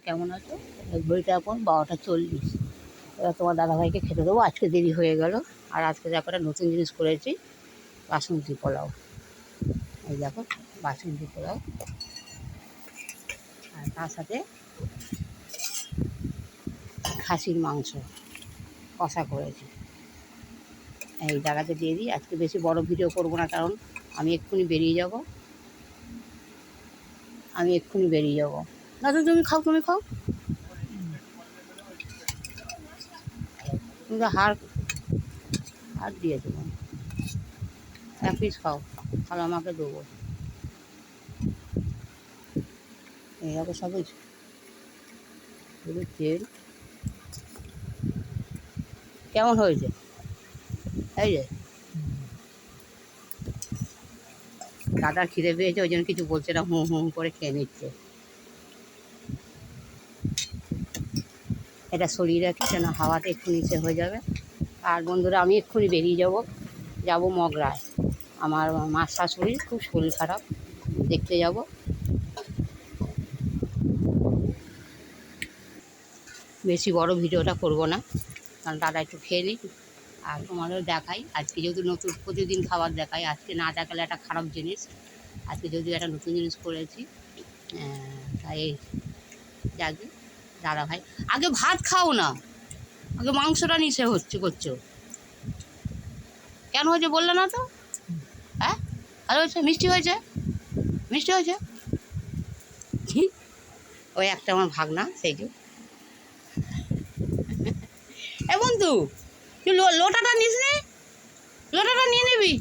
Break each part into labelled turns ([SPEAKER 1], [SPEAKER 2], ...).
[SPEAKER 1] কেমন আছো? ঘড়িটা এখন 12টা 40। এবার তোমার দাদাভাইকে খেতে দেবো। আজকে দেরি হয়ে গেল। আর আজকে দেখো একটা নতুন জিনিস করেছি, বাসন্তী পোলাও। এই দেখো বাসন্তী পোলাও, আর তার সাথে খাসির মাংস কষা করেছি। এই জায়গাতে দিয়ে দিই। আজকে বেশি বড় ভিডিও করব না, কারণ আমি এক্ষুনি বেরিয়ে যাব। না তো তুমি খাও, তুমি তো হাড় দিয়েছো, এক পিস খাও, তাহলে আমাকে দেবো। এইভাবে সবই তেল কেমন হয়েছে? এই যে দাদার খিদে পেয়েছে, ওই জন্য কিছু বলছে না, হুম হুম করে খেয়ে নিচ্ছে। এটা সরিয়ে রাখি, যেন হাওয়াতে একটু নিচে হয়ে যাবে। আর বন্ধুরা, আমি এক্ষুনি বেরিয়ে যাব মগরায়। আমার মার শাশুড়ির খুব শরীর খারাপ, দেখতে যাব। বেশি বড় ভিডিওটা করব না, কারণ দাদা একটু খেয়ে নিই। আর তোমাদেরও দেখাই, আজকে যেহেতু নতুন প্রতিদিন খাবার দেখাই, আজকে না দেখালে একটা খারাপ জিনিস। আজকে যদিও একটা নতুন জিনিস করেছি, তাই যাকে দাদা ভাই, আগে ভাত খাও না, আগে মাংসটা নিচে করছো। কেন হয়েছে বললে না তো? হ্যাঁ, ভালো হয়েছে, মিষ্টি হয়েছে, মিষ্টি হয়েছে। ওই একটা আমার ভাগনা, সেই যে। এ বন্ধু, তুই লোটাটা নিস নি, লোটাটা নিয়ে নিবি,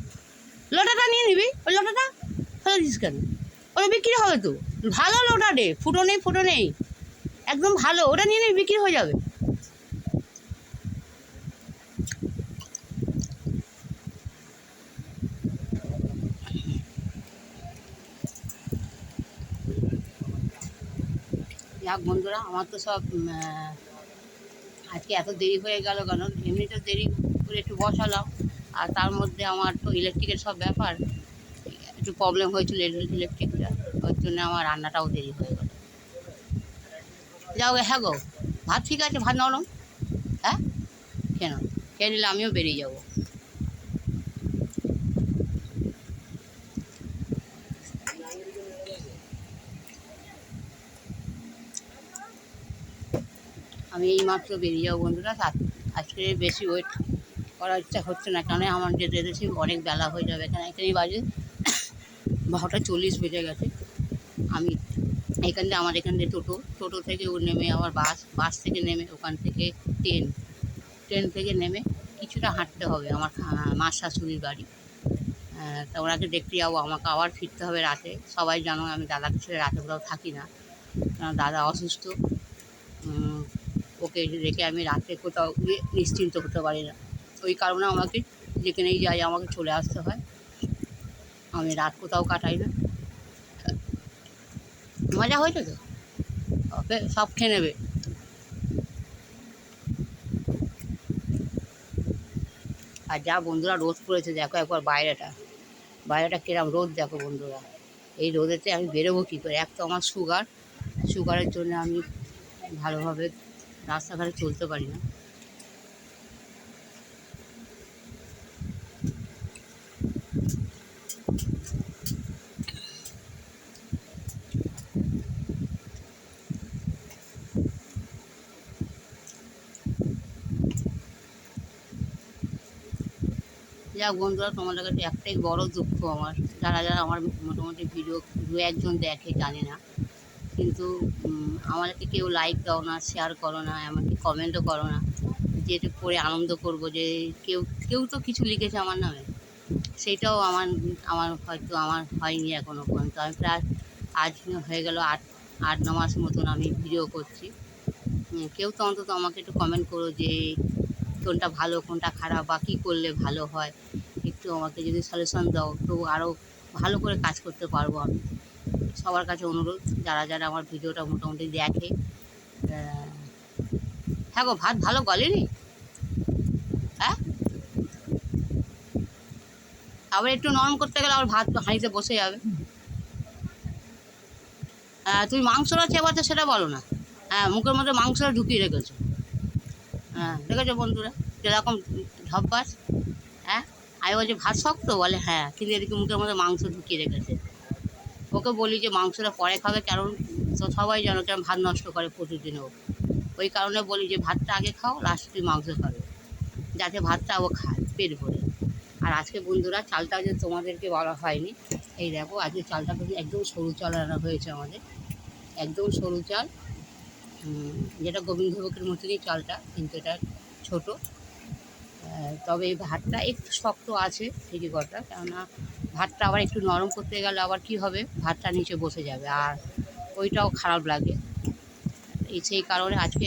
[SPEAKER 1] ওই লোটাটা ফেলে দিস কেন? ওটা বিক্রি হবে তো, ভালো লোটা রে, ফুটো নেই, একদম ভালো, ওটা নিয়ে নিবি, বিক্রি হয়ে যাবে। যাক বন্ধুরা, আমার তো সব আজকে এত দেরি হয়ে গেল কেন? এমনিতে দেরি করে একটু বসালাম, আর তার মধ্যে আমার তো ইলেকট্রিকের সব ব্যাপার, একটু প্রবলেম হয়েছিল ইলেকট্রিকটা, ওর জন্য আমার রান্নাটাও দেরি হয়ে গেল। যাও, হ্যাঁ গো, ভাত ঠিক আছে, ভাত নরম, হ্যাঁ খেয়ে নিলে আমিও বেরিয়ে যাব। আমি এই মাত্র বেরিয়ে যাবো বন্ধুরা। আজকে বেশি ওয়েট করার ইচ্ছা হচ্ছে না, কেন আমার যেতে যেতে অনেক বেলা হয়ে যাবে। এখানেই বাজে 12টা 40 বেজে গেছে। আমি এখান থেকে, আমার এখান থেকে টোটো থেকে নেমে আবার বাস থেকে নেমে, ওখান থেকে ট্রেন থেকে নেমে কিছুটা হাঁটতে হবে আমার মার শাশুড়ির বাড়ি। তা ওনাকে দেখতে যাবো, আমাকে আবার ফিরতে হবে রাতে। সবাই জানো আমি দাদাকে ছেড়ে রাতে কোথাও থাকি না, কারণ দাদা অসুস্থ। ওকে রেখে আমি রাতে কোথাও গিয়ে নিশ্চিন্ত হতে পারি না, ওই কারণে আমাকে যেখানেই যাই আমাকে চলে আসতে হয়। আমি রাত কোথাও কাটাই না। মজা হয়েছে তো, ওকে সব খেয়ে নেবে। আর যা বন্ধুরা রোদ পড়েছে, দেখো একবার বাইরেটা কিরম রোদ দেখো বন্ধুরা। এই রোদেতে আমি বেরোবো কী করে? এক তো আমার সুগারের জন্য আমি ভালোভাবে রাস্তাঘাটে চলতে পারি না। যাক বন্ধুরা, তোমাদের কাছে একটাই বড় দুঃখ আমার, যারা আমার মোটামুটি ভিডিও 2-1 জন দেখে জানি না, কিন্তু আমাদেরকে কেউ লাইক দাও না, শেয়ার করো না, এমনকি কমেন্টও করো না, যেটা পড়ে আনন্দ করব যে কেউ তো কিছু লিখেছে আমার নামে। সেইটাও আমার হয়তো আমার হয়নি এখনও পর্যন্ত। আমি প্রায় আজ হয়ে গেল 8-9 মাস মতন আমি ভিডিও করছি। কেউ তো অন্তত আমাকে একটু কমেন্ট করো যে কোনটা ভালো, কোনটা খারাপ, বা কী করলে ভালো হয়, একটু আমাকে যদি সাজেশন দাও তো আরও ভালো করে কাজ করতে পারবো আমি। সবার কাছে অনুরোধ, যারা আমার ভিডিওটা মোটামুটি দেখে। হ্যাঁ গো, ভাত ভালো গলেনি? হ্যাঁ, আবার একটু নরম করতে গেলে আবার ভাত হাঁড়িতে বসে যাবে। তুমি মাংসটা চেবাতে সেটা বলো না। হ্যাঁ, মুখের মধ্যে মাংসটা ঢুকিয়ে রেখেছে। হ্যাঁ, দেখেছো বন্ধুরা কিরকম ঢব্বাস। হ্যাঁ, আমি বলছি ভাত শক্ত, বলে হ্যাঁ, কিন্তু এদিকে মুখের মধ্যে মাংস ঢুকিয়ে রেখেছে। ওকে বলি যে মাংসটা পরে খাবে, কারণ তো সবাই জানো কেন ভাত নষ্ট করে প্রতিদিনও। ওই কারণে বলি যে ভাতটা আগে খাও, লাস্টে মাংস খাবে, যাতে ভাতটা ও খায় পেট ভরে। আর আজকে বন্ধুরা চালটা যে তোমাদেরকে বলা হয়নি, এই দেখো আজকে চালটা কিন্তু একদম সরু চাল রান্না হয়েছে আমাদের, একদম সরু চাল। যেটা গোবিন্দভোগের মতনই চালটা, কিন্তু এটা ছোটো। তবে এই ভাতটা একটু শক্ত আছে ঠিকই কথা, কেননা ভাতটা আবার একটু নরম করতে গেলে আবার কী হবে, ভাতটা নিচে বসে যাবে আর ওইটাও খারাপ লাগে। সেই কারণে আজকে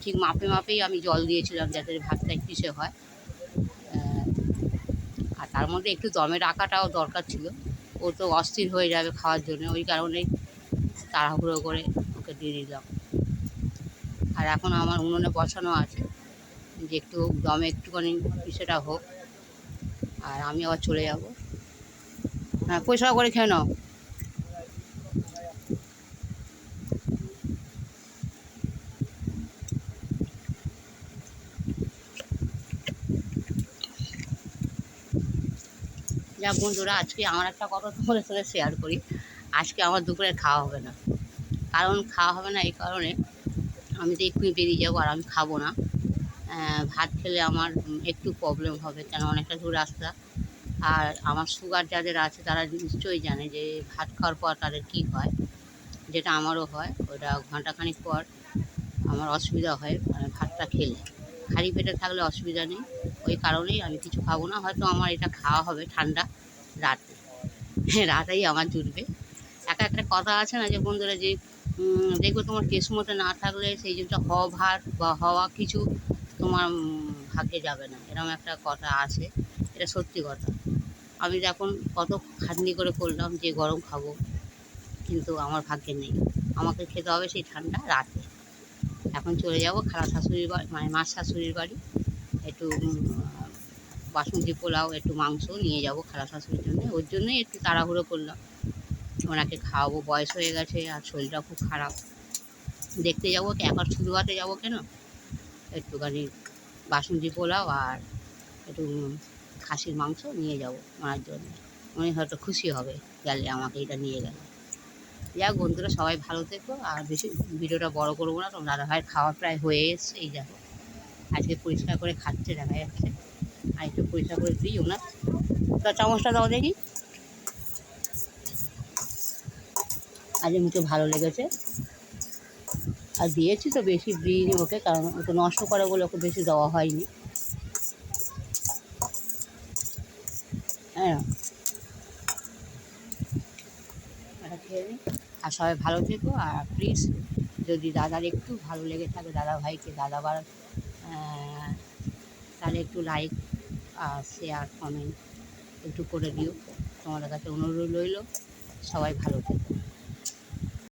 [SPEAKER 1] ঠিক মাপে মাপেই আমি জল দিয়েছিলাম, যাতে ভাতটা একটু ইসে হয়। আর তার মধ্যে একটু দমে রাখাটাও দরকার ছিল, ও তো অস্থির হয়ে যাবে খাওয়ার জন্য, ওই কারণেই তাড়াহুড়ো করে ওকে দিয়ে দিলাম। আর এখন আমার উনুনে বসানো আছে, যে একটু দমে একটুখানি সেটা হোক, আর আমি আবার চলে যাব। হ্যাঁ, পরিষ্কার করে খেয়ে নাও। যা বন্ধুরা, আজকে আমার একটা কথা তোমাদের সাথে শেয়ার করি। আজকে আমার দুপুরে খাওয়া হবে না। কারণ খাওয়া হবে না এই কারণে, আমি তো এক্ষুনি বেরিয়ে যাবো আর আমি খাবো না। ভাত খেলে আমার একটু প্রবলেম হবে, কেন অনেকটা দূর রাস্তা। আর আমার সুগার যাদের আছে তারা নিশ্চয়ই জানে যে ভাত খাওয়ার পর তাদের কী হয়, যেটা আমারও হয়। ওটা ঘন্টাখানিক পর আমার অসুবিধা হয়, মানে ভাতটা খেলে। খালি পেটে থাকলে অসুবিধা নেই, ওই কারণেই আমি কিছু খাবো না। হয়তো আমার এটা খাওয়া হবে ঠান্ডা রাতে, রাতেই আমার জুটবে। একটা কথা আছে না যে বন্ধুরা, যে দেখবে তোমার কিসমতে না থাকলে সেই জিনিসটা হওয়ার বা হওয়া কিছু তোমার ভাগ্যে যাবে না, এরকম একটা কথা আছে। এটা সত্যি কথা। আমি এখন কত খাটনি করে করলাম যে গরম খাবো, কিন্তু আমার ভাগ্যে নেই। আমাকে খেতে হবে সেই ঠান্ডা রাতে। এখন চলে যাব খালা শাশুড়ির বাড়ি, মানে মার শাশুড়ির বাড়ি। একটু বাসন্তী পোলাও, একটু মাংস নিয়ে যাব খালা শাশুড়ির জন্য, ওর জন্যই একটু তাড়াহুড়ো করলাম। ওনাকে খাওয়াবো, বয়স হয়ে গেছে আর শরীরটা খুব খারাপ। দেখতে যাবো, একবার শুধু হাতে যাবো কেন, একটুখানি বাসন্তী পোলাও আর একটু খাসির মাংস নিয়ে যাব ওনার জন্য। উনি হয়তো খুশি হবে গেলে, আমাকে এটা নিয়ে গেলে। যাক বন্ধুরা, সবাই ভালো থেকো। আর বেশি ভিডিওটা বড় করবো না, তোমার দাদাভাইয়ের খাওয়া প্রায় হয়ে এসছে। এই দেখো আজকে পরিষ্কার করে খাচ্ছে, দেখা যাচ্ছে। আর একটু পরিষ্কার করে দিই ওনার। তো চামচটা দাও দেখি। আজকে মুখে ভালো লেগেছে, আর দিয়েছি তো বেশি দিইনি ওকে, কারণ ওকে নষ্ট করে বলে ওকে বেশি দেওয়া হয়নি। হ্যাঁ, এটা খেয়ে নিই। আর সবাই ভালো থেকো। আর প্লিজ, যদি দাদার একটু ভালো লেগে থাকে, দাদা ভাইকে দাদাবার, তাহলে একটু লাইক আর শেয়ার কমেন্ট একটু করে দিও। তোমাদের কাছে অনুরোধ রইল। সবাই ভালো থেকো।